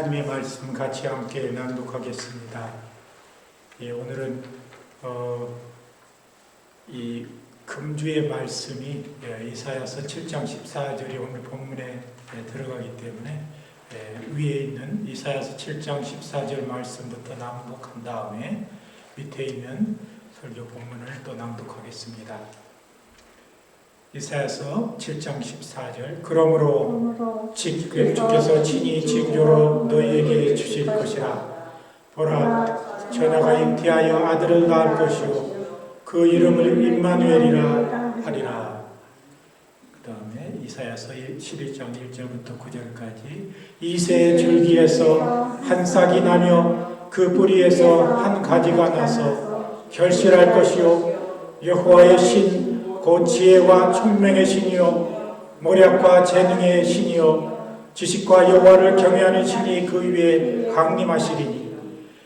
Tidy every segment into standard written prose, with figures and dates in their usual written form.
하나님의 말씀 같이 함께 낭독하겠습니다. 예, 오늘은 이 금주의 말씀이 이사야서 7장 14절이 오늘 본문에 들어가기 때문에 위에 있는 이사야서 7장 14절 말씀부터 낭독한 다음에 밑에 있는 설교 본문을 또 낭독하겠습니다. 이사야서 7장 14절 그러므로 주께서 친히 징조로 너희에게 주실 것이라. 보라, 처녀가 잉태하여 아들을 낳을 것이요 그 이름을 임마누엘이라 하리라. 그 다음에 이사야서 11장 1절부터 9절까지 이새의 줄기에서 한 싹이 나며 그 뿌리에서 한 가지가 나서 결실할 것이요 여호와의 신 곧 지혜와 총명의 신이요 모략과 재능의 신이요 지식과 여호와를 경외하는 신이 그 위에 강림하시리니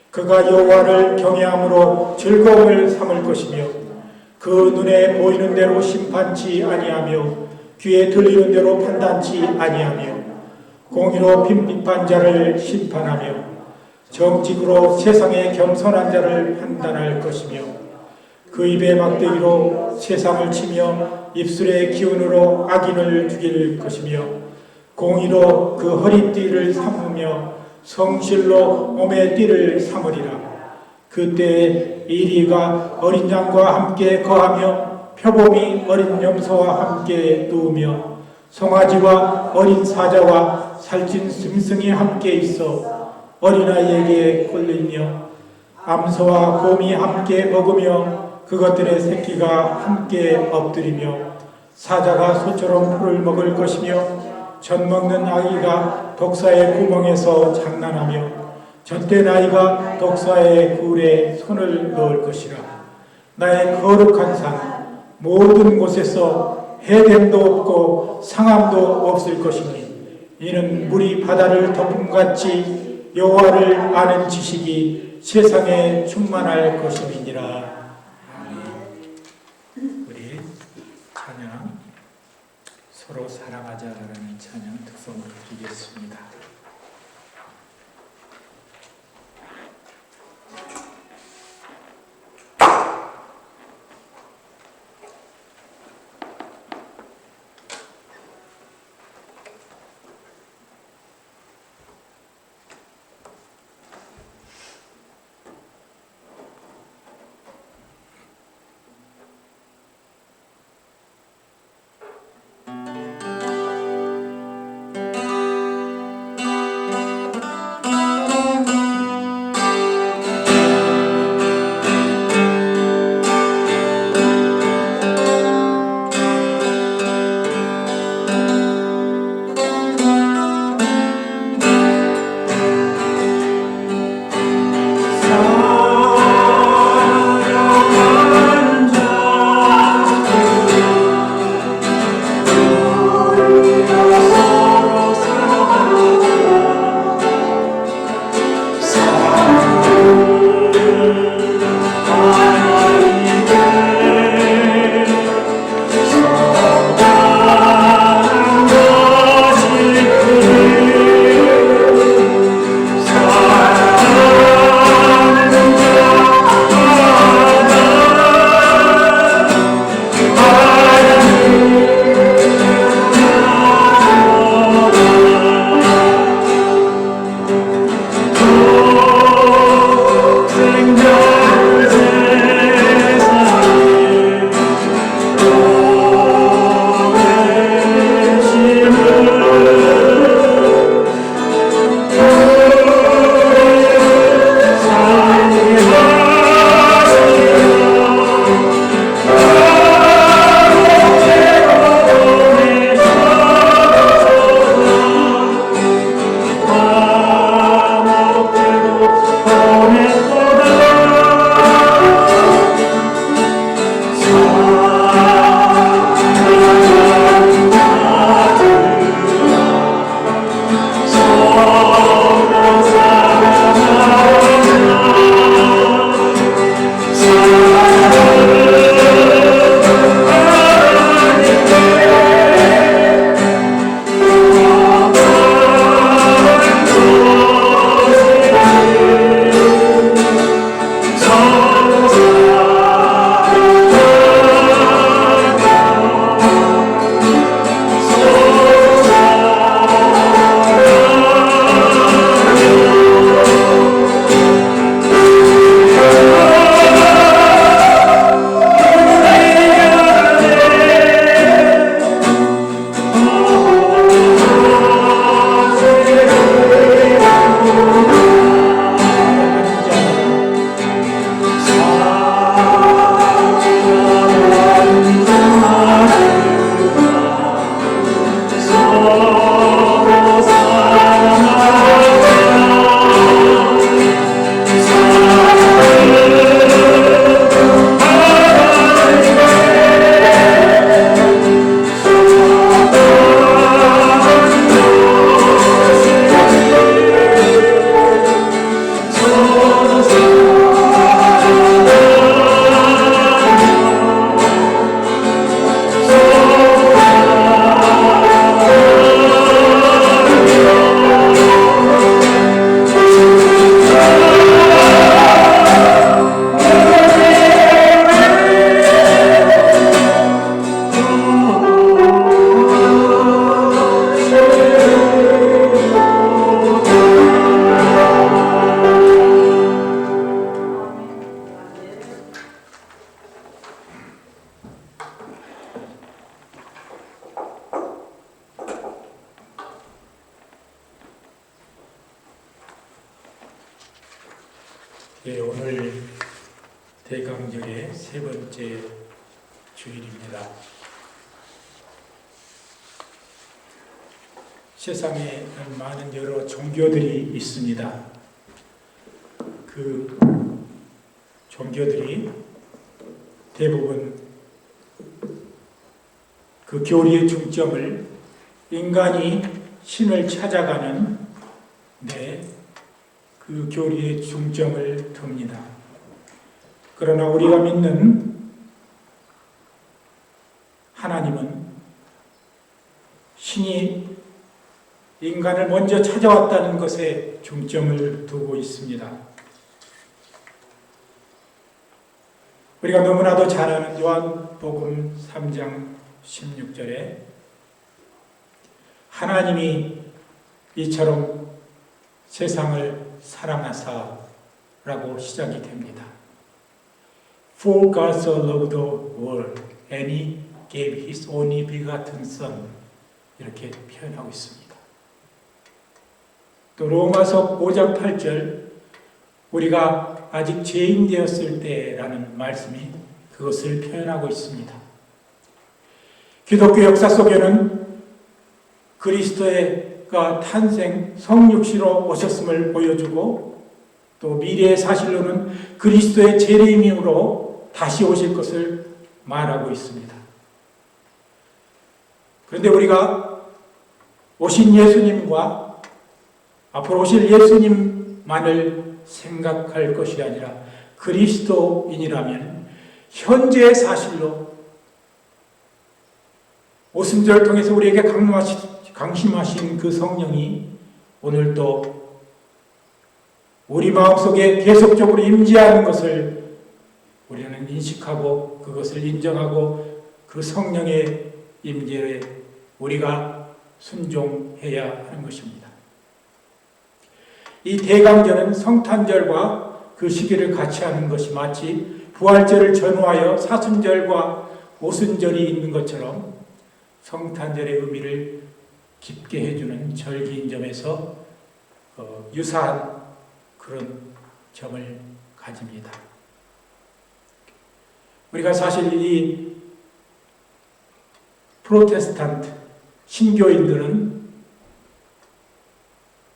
그가 여호와를 경외함으로 즐거움을 삼을 것이며 그 눈에 보이는 대로 심판치 아니하며 귀에 들리는 대로 판단치 아니하며 공의로 빈비판 자를 심판하며 정직으로 세상에 겸손한 자를 판단할 것이며 그 입의 막대기로 세상을 치며 입술의 기운으로 악인을 죽일 것이며 공의로 그 허리띠를 삼으며 성실로 몸의 띠를 삼으리라. 그때 이리가 어린 양과 함께 거하며 표범이 어린 염소와 함께 누우며 송아지와 어린 사자와 살찐 짐승이 함께 있어 어린아이에게 꼴리며 암소와 곰이 함께 먹으며 그것들의 새끼가 함께 엎드리며 사자가 소처럼 풀을 먹을 것이며 젖 먹는 아기가 독사의 구멍에서 장난하며 젖된 아이가 독사의 굴에 손을 넣을 것이라. 나의 거룩한 산 모든 곳에서 해됨도 없고 상함도 없을 것이니 이는 물이 바다를 덮음같이 여호와를 아는 지식이 세상에 충만할 것임이니라. 우리 찬양 서로 사랑하자라는 찬양 특성을 드리겠습니다. 예, 오늘 대강절의 세 번째 주일입니다. 세상에 많은 여러 종교들이 있습니다. 그 종교들이 대부분 그 교리의 중점을 인간이 신을 찾아가는 그 교리의 중점을 둡니다. 그러나 우리가 믿는 하나님은 신이 인간을 먼저 찾아왔다는 것에 중점을 두고 있습니다. 우리가 너무나도 잘 아는 요한복음 3장 16절에 하나님이 이처럼 세상을 사랑하사 라고 시작이 됩니다. For God so loved the world and He gave His only begotten Son 이렇게 표현하고 있습니다. 또 로마서 5장 8절 우리가 아직 죄인 되었을 때라는 말씀이 그것을 표현하고 있습니다. 기독교 역사 속에는 그리스도가 탄생 성육시로 오셨음을 보여주고 또 미래의 사실로는 그리스도의 재림으로 다시 오실 것을 말하고 있습니다. 그런데 우리가 오신 예수님과 앞으로 오실 예수님만을 생각할 것이 아니라 그리스도인이라면 현재의 사실로 오순절을 통해서 우리에게 강심하신 그 성령이 오늘도 우리 마음속에 계속적으로 임재하는 것을 우리는 인식하고 그것을 인정하고 그 성령의 임재에 우리가 순종해야 하는 것입니다. 이 대강절은 성탄절과 그 시기를 같이 하는 것이 마치 부활절을 전후하여 사순절과 오순절이 있는 것처럼 성탄절의 의미를 깊게 해주는 절기인 점에서 유사한 그런 점을 가집니다. 우리가 사실 이 프로테스탄트 신교인들은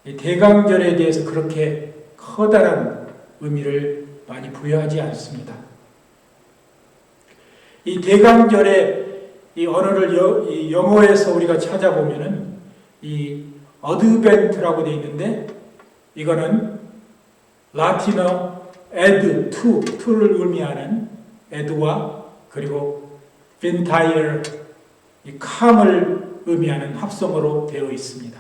이 대강절에 대해서 그렇게 커다란 의미를 많이 부여하지 않습니다. 이 대강절의 이 언어를 이 영어에서 우리가 찾아보면은 이 어드벤트라고 되어 있는데 이거는 라틴어 add to를 의미하는 add와 그리고 벤타이어 이 cam을 의미하는 합성어로 되어 있습니다.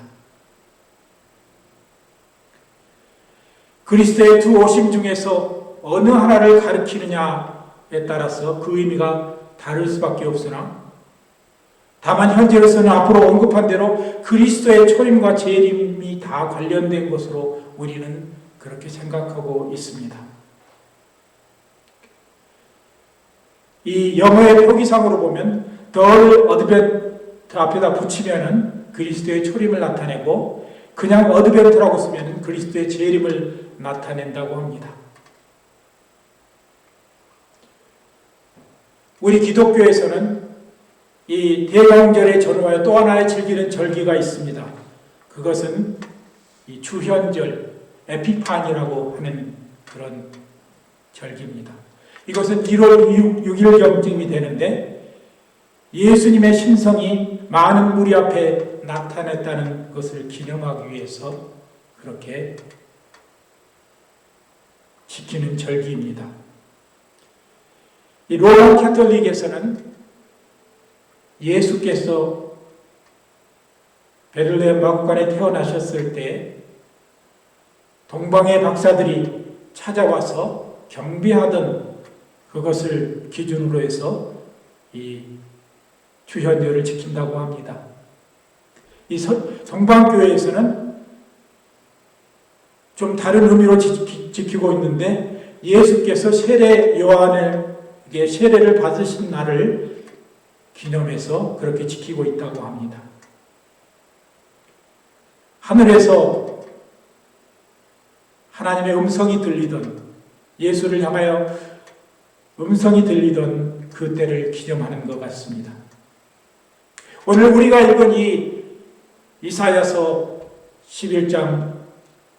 그리스도의 두 오심 중에서 어느 하나를 가리키느냐에 따라서 그 의미가 다를 수밖에 없으나 다만 현재로서는 앞으로 언급한 대로 그리스도의 초림과 재림이 다 관련된 것으로 우리는 그렇게 생각하고 있습니다. 이 영어의 표기상으로 보면 덜 어드벤트 앞에다 붙이면은 그리스도의 초림을 나타내고 그냥 어드벤트라고 쓰면 그리스도의 재림을 나타낸다고 합니다. 우리 기독교에서는 이 대강절의 전후하여 또 하나의 즐기는 절기가 있습니다. 그것은 이 주현절, 에피파니라고 하는 그런 절기입니다. 이것은 1월 6일경쯤이 되는데 예수님의 신성이 많은 무리 앞에 나타났다는 것을 기념하기 위해서 그렇게 지키는 절기입니다. 이 로마 캐톨릭에서는 예수께서 베들레헴 마구간에 태어나셨을 때 동방의 박사들이 찾아와서 경비하던 그것을 기준으로 해서 이 주현절을 지킨다고 합니다. 이 동방교회에서는 좀 다른 의미로 지키고 있는데 예수께서 세례 요한에게 세례를 받으신 날을 기념해서 그렇게 지키고 있다고 합니다. 하늘에서 하나님의 음성이 들리던, 예수를 향하여 음성이 들리던 그 때를 기념하는 것 같습니다. 오늘 우리가 읽은 이 이사야서 11장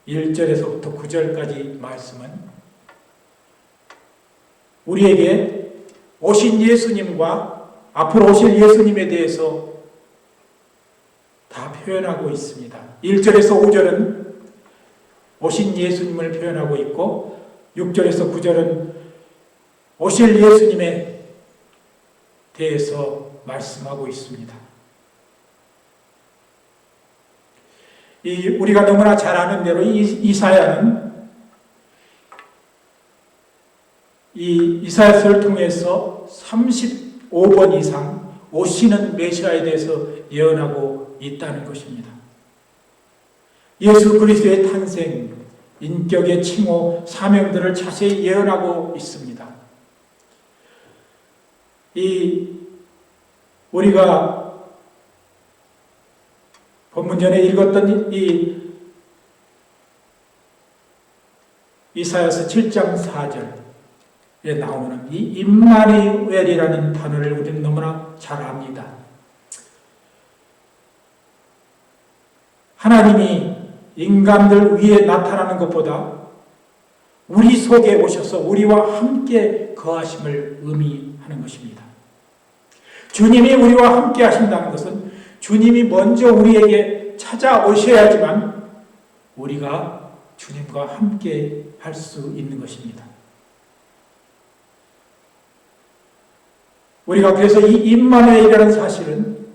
1절에서부터 9절까지 말씀은 우리에게 오신 예수님과 앞으로 오실 예수님에 대해서 다 표현하고 있습니다. 1절에서 5절은 오신 예수님을 표현하고 있고 6절에서 9절은 오실 예수님에 대해서 말씀하고 있습니다. 우리가 너무나 잘 아는 대로 이사야는 이 이사야서를 통해서 35번 이상 오시는 메시아에 대해서 예언하고 있다는 것입니다. 예수 그리스도의 탄생, 인격의 칭호, 사명들을 자세히 예언하고 있습니다. 우리가 본문 전에 읽었던 이 이사야서 7장 4절에 나오는 이 임마누엘이라는 단어를 우리는 너무나 잘 압니다. 하나님이 인간들 위에 나타나는 것보다 우리 속에 오셔서 우리와 함께 거하심을 의미하는 것입니다. 주님이 우리와 함께 하신다는 것은 주님이 먼저 우리에게 찾아오셔야지만 우리가 주님과 함께 할 수 있는 것입니다. 우리가 그래서 이 임마누엘이라는 사실은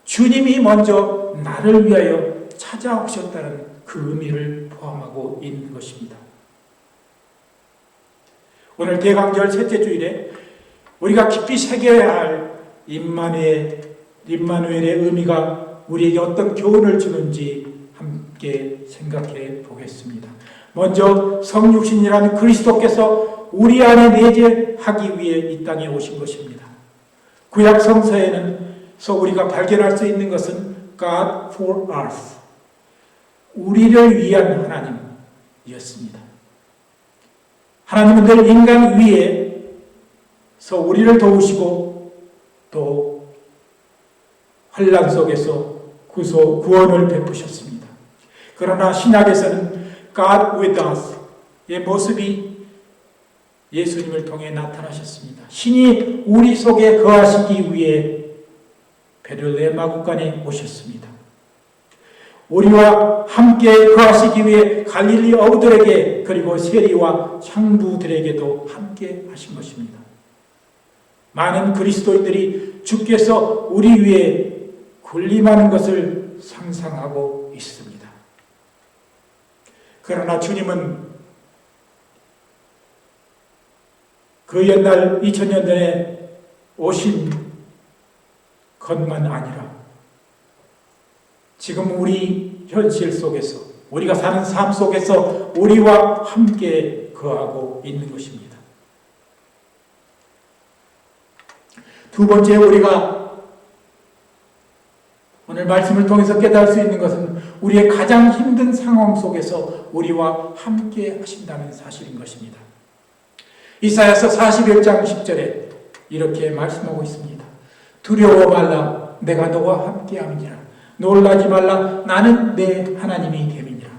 주님이 먼저 나를 위하여 찾아오셨다는 그 의미를 포함하고 있는 것입니다. 오늘 대강절 셋째 주일에 우리가 깊이 새겨야 할 임마누엘의 의미가 우리에게 어떤 교훈을 주는지 함께 생각해 보겠습니다. 먼저 성육신이라는 그리스도께서 우리 안에 내재하기 위해 이 땅에 오신 것입니다. 구약 성서에서 우리가 발견할 수 있는 것은 God for us, 우리를 위한 하나님이었습니다. 하나님은 늘 인간 위에서 우리를 도우시고 또 환난 속에서 구원을 베푸셨습니다. 그러나 신약에서는 God with us의 모습이 예수님을 통해 나타나셨습니다. 신이 우리 속에 거하시기 위해 베들레헴 마구간에 오셨습니다. 우리와 함께 거하시기 위해 갈릴리 어부들에게 그리고 세리와 창부들에게도 함께 하신 것입니다. 많은 그리스도인들이 주께서 우리 위해 군림하는 것을 상상하고 있습니다. 그러나 주님은 그 옛날 2000년 전에 오신 것만 아니라 지금 우리 현실 속에서 우리가 사는 삶 속에서 우리와 함께 거하고 있는 것입니다. 두 번째 우리가 오늘 말씀을 통해서 깨달을 수 있는 것은 우리의 가장 힘든 상황 속에서 우리와 함께 하신다는 사실인 것입니다. 이사야서 41장 10절에 이렇게 말씀하고 있습니다. 두려워 말라, 내가 너와 함께함이니라. 놀라지 말라, 나는 내 하나님이 됨이니라.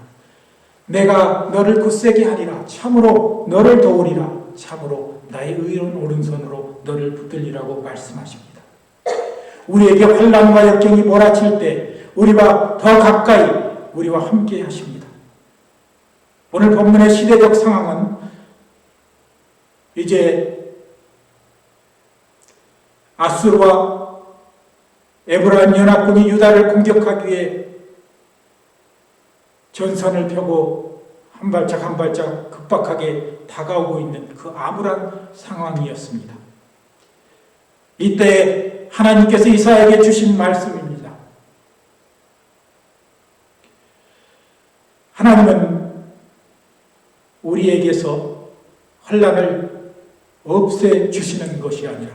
내가 너를 굳세게 하리라. 참으로 너를 도우리라. 참으로 나의 의로운 오른손으로 너를 붙들리라고 말씀하십니다. 우리에게 환난과 역경이 몰아칠 때 우리와 더 가까이 우리와 함께 하십니다. 오늘 본문의 시대적 상황은 이제 아수르와 에브라임 연합군이 유다를 공격하기 위해 전선을 펴고 한 발짝 한 발짝 급박하게 다가오고 있는 그 암울한 상황이었습니다. 이때 하나님께서 이사야에게 주신 말씀입니다. 하나님은 우리에게서 환난을 없애주시는 것이 아니라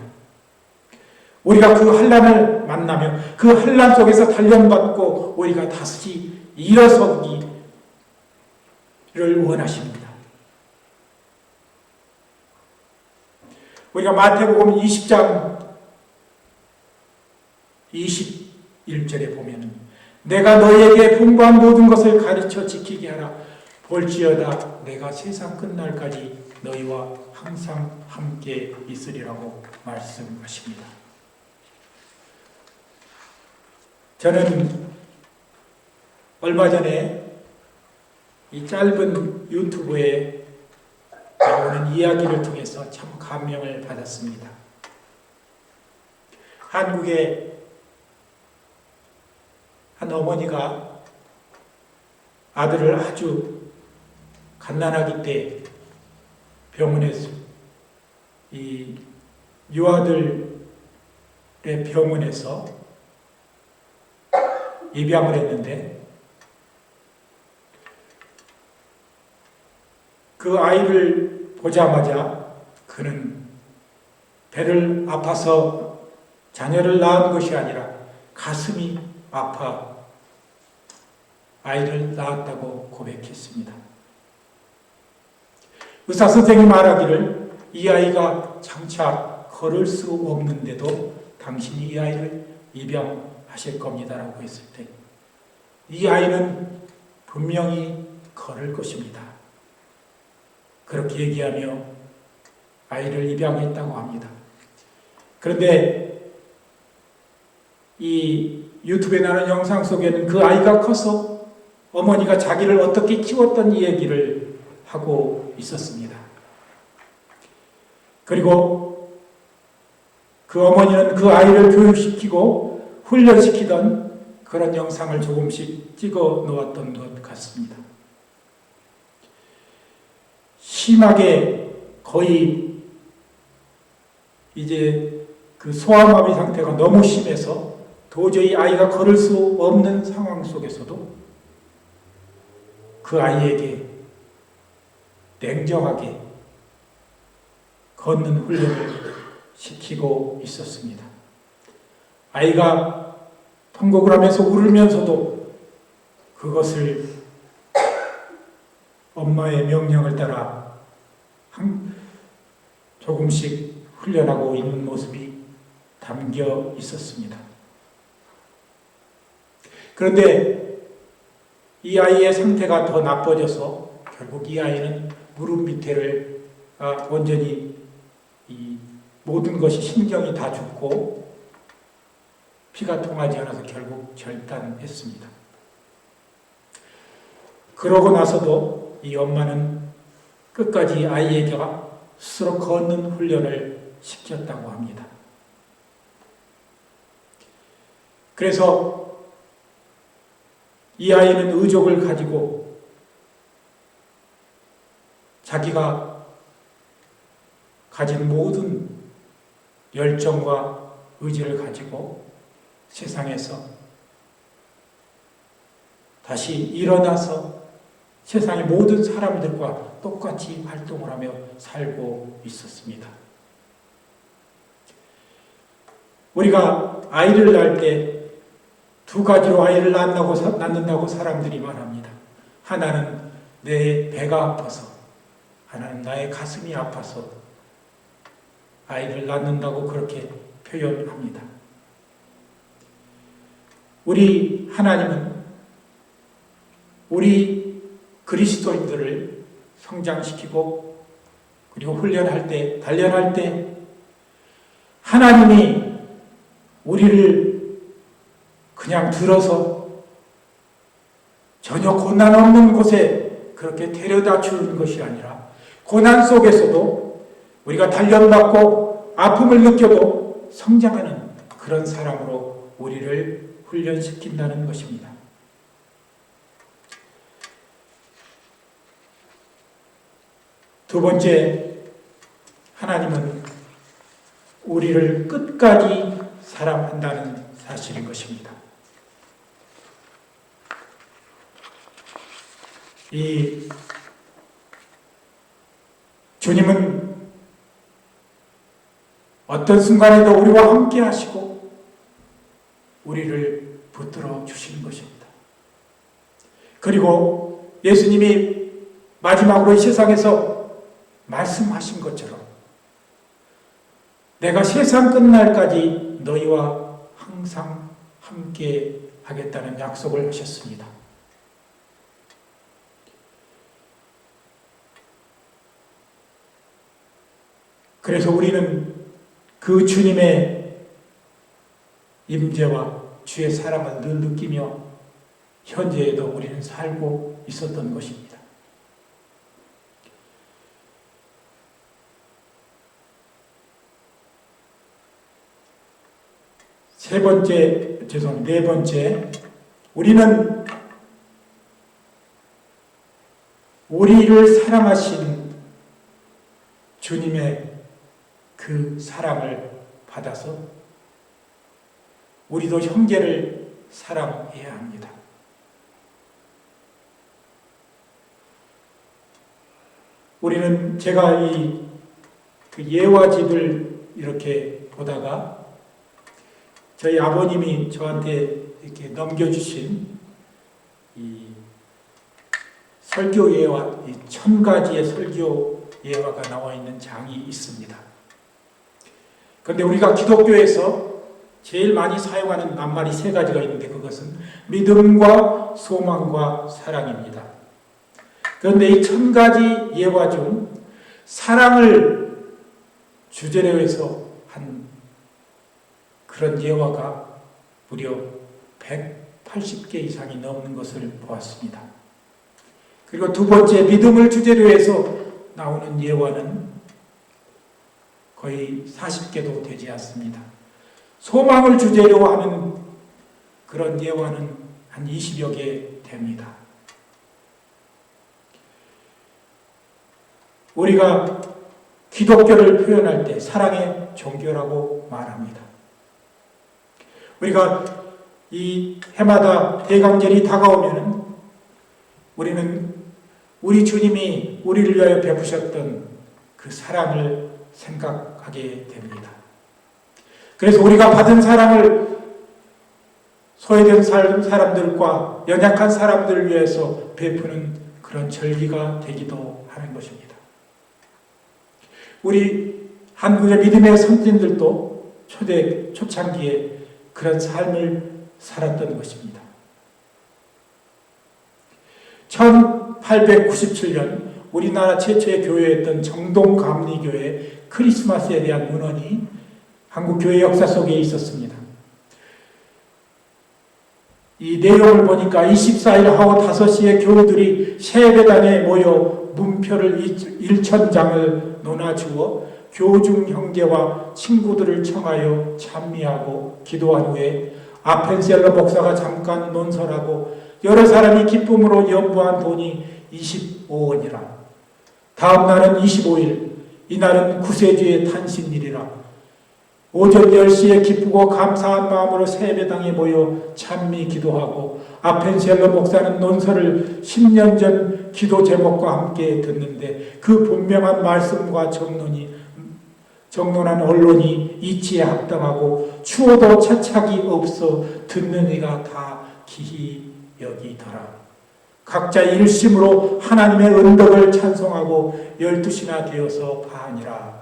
우리가 그 환난을 만나며 그 환난 속에서 단련받고 우리가 다시 일어서기를 원하십니다. 우리가 마태복음 20장 21절에 보면 내가 너희에게 분부한 모든 것을 가르쳐 지키게 하라. 볼지어다 내가 세상 끝날까지 너희와 항상 함께 있으리라고 말씀하십니다. 저는 얼마 전에 이 짧은 유튜브에 나오는 이야기를 통해서 참 감명을 받았습니다. 한국의 한 어머니가 아들을 아주 갓난아기 때 병원에서 이 유아들의 병원에서 입양을 했는데 그 아이를 보자마자 그는 배를 아파서 자녀를 낳은 것이 아니라 가슴이 아파 아이를 낳았다고 고백했습니다. 의사 선생님이 말하기를 이 아이가 장차 걸을 수 없는데도 당신이 이 아이를 입양하실 겁니다라고 했을 때 이 아이는 분명히 걸을 것입니다. 그렇게 얘기하며 아이를 입양했다고 합니다. 그런데 이 유튜브에 나오는 영상 속에는 그 아이가 커서 어머니가 자기를 어떻게 키웠던 얘기를 하고 있었습니다. 그리고 그 어머니는 그 아이를 교육시키고 훈련시키던 그런 영상을 조금씩 찍어 놓았던 것 같습니다. 심하게 거의 이제 그 소아마비 상태가 너무 심해서 도저히 아이가 걸을 수 없는 상황 속에서도 그 아이에게 냉정하게 걷는 훈련을 시키고 있었습니다. 아이가 통곡을 하면서 울면서도 그것을 엄마의 명령을 따라 조금씩 훈련하고 있는 모습이 담겨 있었습니다. 그런데 이 아이의 상태가 더 나빠져서 결국 이 아이는 무릎 밑에를 완전히 이 모든 것이 신경이 다 죽고 피가 통하지 않아서 결국 절단했습니다. 그러고 나서도 이 엄마는 끝까지 아이에게 스스로 걷는 훈련을 시켰다고 합니다. 그래서 이 아이는 의족을 가지고 자기가 가진 모든 열정과 의지를 가지고 세상에서 다시 일어나서 세상의 모든 사람들과 똑같이 활동을 하며 살고 있었습니다. 우리가 아이를 낳을 때 두 가지로 아이를 낳는다고 사람들이 말합니다. 하나는 내 배가 아파서, 하나는 나의 가슴이 아파서 아이를 낳는다고 그렇게 표현합니다. 우리 하나님은 우리 그리스도인들을 성장시키고 그리고 훈련할 때, 단련할 때 하나님이 우리를 그냥 들어서 전혀 고난 없는 곳에 그렇게 데려다 주는 것이 아니라 고난 속에서도 우리가 단련받고 아픔을 느껴도 성장하는 그런 사람으로 우리를 훈련시킨다는 것입니다. 두 번째, 하나님은 우리를 끝까지 사랑한다는 사실인 것입니다. 이 주님은 어떤 순간에도 우리와 함께 하시고 우리를 붙들어 주시는 것입니다. 그리고 예수님이 마지막으로 이 세상에서 말씀하신 것처럼 내가 세상 끝날까지 너희와 항상 함께 하겠다는 약속을 하셨습니다. 그래서 우리는 그 주님의 임재와 주의 사랑을 늘 느끼며 현재에도 우리는 살고 있었던 것입니다. 네 번째, 우리는 우리를 사랑하신 주님의 그 사랑을 받아서 우리도 형제를 사랑해야 합니다. 우리는 제가 그 예화집을 이렇게 보다가 저희 아버님이 저한테 이렇게 넘겨주신 이 설교 예화, 이 1000가지의 설교 예화가 나와 있는 장이 있습니다. 그런데 우리가 기독교에서 제일 많이 사용하는 낱말이 3가지가 있는데 그것은 믿음과 소망과 사랑입니다. 그런데 이 1000가지 예화 중 사랑을 주제로 해서 한 그런 예화가 무려 180개 이상이 넘는 것을 보았습니다. 그리고 두 번째, 믿음을 주제로 해서 나오는 예화는 거의 40개도 되지 않습니다. 소망을 주제로 하는 그런 예화는 한 20여 개 됩니다. 우리가 기독교를 표현할 때 사랑의 종교라고 말합니다. 우리가 이 해마다 대강절이 다가오면은 우리는 우리 주님이 우리를 위하여 베푸셨던 그 사랑을 생각하게 됩니다. 그래서 우리가 받은 사랑을 소외된 사람들과 연약한 사람들을 위해서 베푸는 그런 절기가 되기도 하는 것입니다. 우리 한국의 믿음의 선진들도 초창기에 그런 삶을 살았던 것입니다. 1897년 우리나라 최초의 교회였던 정동감리교회 크리스마스에 대한 문헌이 한국 교회 역사 속에 있었습니다. 이 내용을 보니까 24일 하고 5시에 교우들이 세배당에 모여 문표를 1000장을 논아주어 교중 형제와 친구들을 청하여 찬미하고 기도한 후에 아펜셀러 목사가 잠깐 논설하고 여러 사람이 기쁨으로 연부한 돈이 25원이라. 다음 날은 25일, 이날은 구세주의 탄신일이라. 오전 10시에 기쁘고 감사한 마음으로 세배당에 모여 찬미 기도하고 아펜셀러 목사는 논설을 10년 전 기도 제목과 함께 듣는데 그 분명한 말씀과 정론한 언론이 이치에 합당하고 추워도 차착이 없어 듣는 이가 다 기히 여기더라. 각자 일심으로 하나님의 은덕을 찬송하고 12시나 되어서 반이라.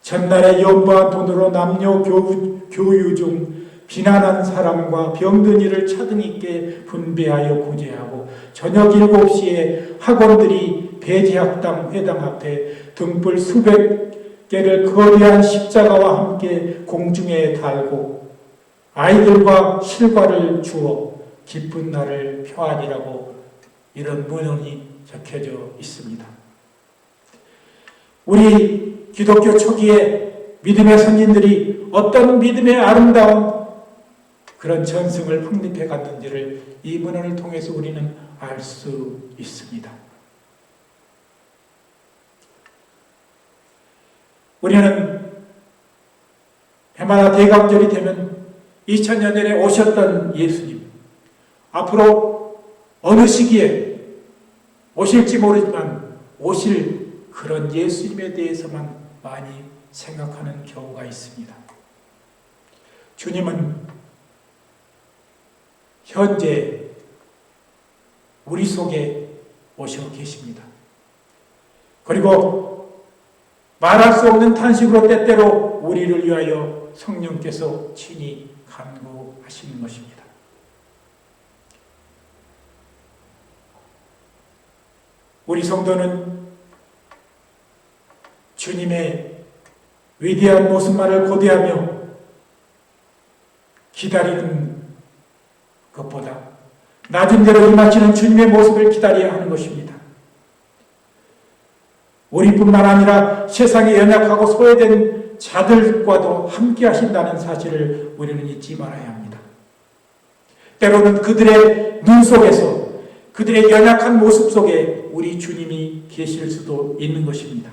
전날에 연부한 돈으로 남녀 교유 중 비난한 사람과 병든 이를 차등 있게 분배하여 구제하고 저녁 7시에 학원들이 배지학당 회당 앞에 등불 수백 개를 거대한 십자가와 함께 공중에 달고 아이들과 실과를 주어 기쁜 날을 표하니라고 이런 문헌이 적혀져 있습니다. 우리 기독교 초기에 믿음의 선진들이 어떤 믿음의 아름다운 그런 전승을 확립해 갔는지를 이 문헌을 통해서 우리는 알 수 있습니다. 우리는 해마다 대강절이 되면 2000년 전에 오셨던 예수님, 앞으로 어느 시기에 오실지 모르지만 오실 그런 예수님에 대해서만 많이 생각하는 경우가 있습니다. 주님은 현재 우리 속에 오셔 계십니다. 그리고 말할 수 없는 탄식으로 때때로 우리를 위하여 성령께서 친히 간구하시는 것입니다. 우리 성도는 주님의 위대한 모습만을 고대하며 기다리는 것보다 낮은 대로 임하시는 주님의 모습을 기다려야 하는 것입니다. 우리뿐만 아니라 세상에 연약하고 소외된 자들과도 함께 하신다는 사실을 우리는 잊지 말아야 합니다. 때로는 그들의 눈 속에서, 그들의 연약한 모습 속에 우리 주님이 계실 수도 있는 것입니다.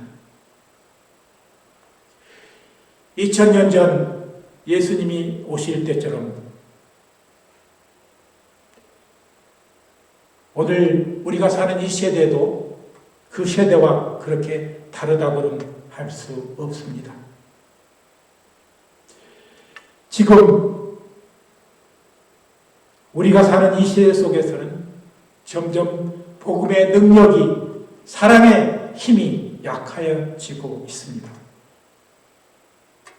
2000년 전 예수님이 오실 때처럼 오늘 우리가 사는 이 세대도 그 세대와 그렇게 다르다고는 할 수 없습니다. 지금 우리가 사는 이 시대 속에서는 점점 복음의 능력이, 사랑의 힘이 약해지고 있습니다.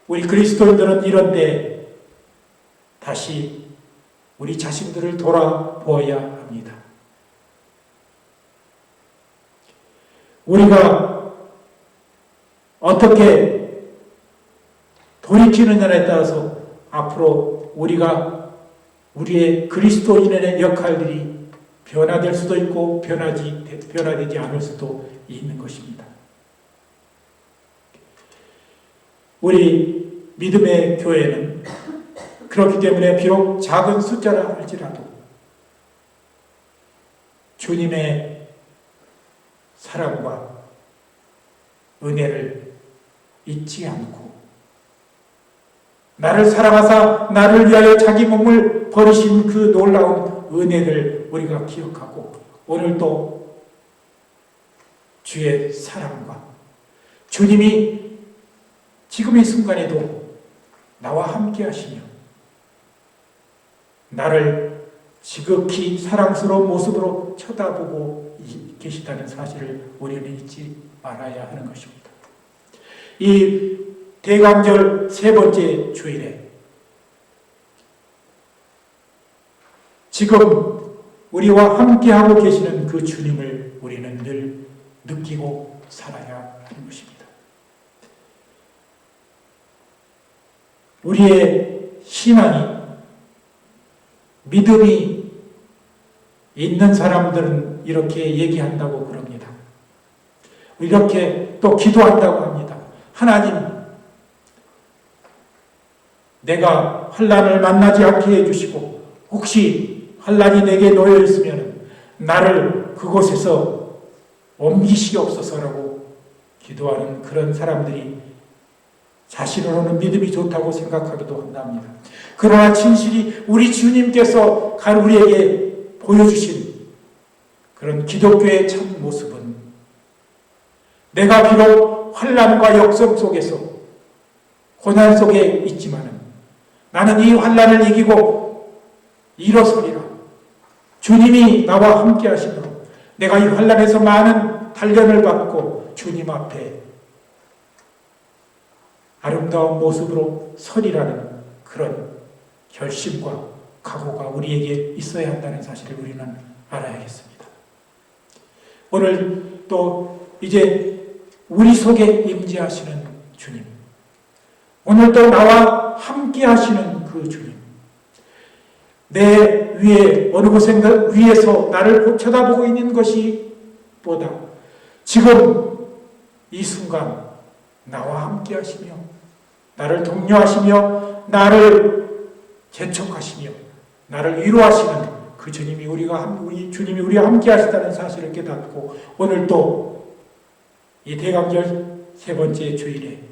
우리 그리스도인들은 이런 때 다시 우리 자신들을 돌아보아야 합니다. 우리가 어떻게 돌이키느냐에 따라서 앞으로 우리의 그리스도인의 역할들이 변화될 수도 있고 변화되지 않을 수도 있는 것입니다. 우리 믿음의 교회는 그렇기 때문에 비록 작은 숫자라 할지라도 주님의 사랑과 은혜를 잊지 않고 나를 사랑하사 나를 위하여 자기 몸을 버리신 그 놀라운 은혜를 우리가 기억하고 오늘도 주의 사랑과 주님이 지금 이 순간에도 나와 함께 하시며 나를 지극히 사랑스러운 모습으로 쳐다보고 계시다는 사실을 우리는 잊지 말아야 하는 것입니다. 이 대강절 세 번째 주일에 지금 우리와 함께하고 계시는 그 주님을 우리는 늘 느끼고 살아야 하는 것입니다. 우리의 신앙이, 믿음이 있는 사람들은 이렇게 얘기한다고 그럽니다. 이렇게 또 기도한다고 합니다. 하나님, 내가 환난을 만나지 않게 해주시고 혹시 환난이 내게 놓여 있으면 나를 그곳에서 옮기시옵소서라고 기도하는 그런 사람들이 자신으로는 믿음이 좋다고 생각하기도 한답니다. 그러나 진실이 우리 주님께서 우리에게 보여주신 그런 기독교의 참 모습은 내가 비록 환난과 역성 속에서 고난 속에 있지만 나는 이 환난을 이기고 일어서리라. 주님이 나와 함께 하시므로 내가 이 환난에서 많은 단련을 받고 주님 앞에 아름다운 모습으로 서리라는 그런 결심과 각오가 우리에게 있어야 한다는 사실을 우리는 알아야겠습니다. 오늘 또 이제 우리 속에 임재하시는 주님, 오늘도 나와 함께 하시는 그 주님, 내 위에 어느 곳에 위에서 나를 쳐다보고 있는 것이 보다 지금 이 순간 나와 함께 하시며 나를 독려하시며 나를 재촉하시며 나를 위로하시는 그 주님이 우리 주님이 우리와 함께 하시다는 사실을 깨닫고 오늘 또 이 대강절 세 번째 주일에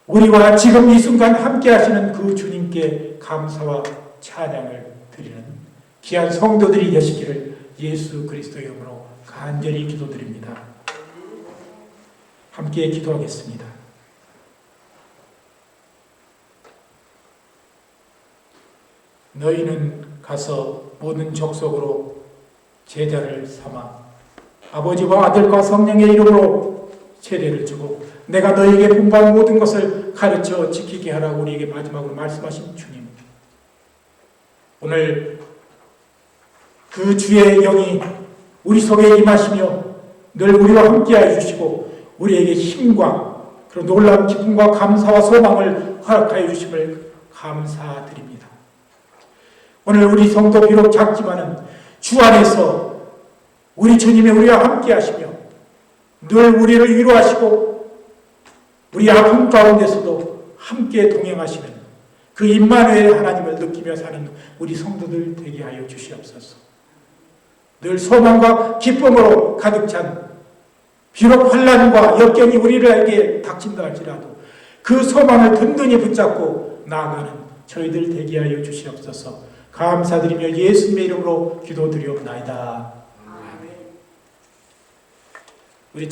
우리와 지금 이 순간 함께 하시는 그 주님께 감사와 찬양을 드리는 귀한 성도들이 되시기를 예수 그리스도의 이름으로 간절히 기도드립니다. 함께 기도하겠습니다. 너희는 가서 모든 족속으로 제자를 삼아 아버지와 아들과 성령의 이름으로 세례를 주고 내가 너희에게 분부한 모든 것을 가르쳐 지키게 하라고 우리에게 마지막으로 말씀하신 주님, 오늘 그 주의 영이 우리 속에 임하시며 늘 우리와 함께하여 주시고 우리에게 힘과 그런 놀라운 기쁨과 감사와 소망을 허락하여 주심을 감사드립니다. 오늘 우리 성도 비록 작지만은 주 안에서 우리 주님이 우리와 함께 하시며 늘 우리를 위로하시고 우리 아픔 가운데서도 함께 동행하시는 그 임마누엘 하나님을 느끼며 사는 우리 성도들 되게 하여 주시옵소서. 늘 소망과 기쁨으로 가득 찬 비록 환난과 역경이 우리에게 닥친다 할지라도 그 소망을 든든히 붙잡고 나아가는 저희들 되게 하여 주시옵소서. 감사드리며 예수님의 이름으로 기도드리옵나이다.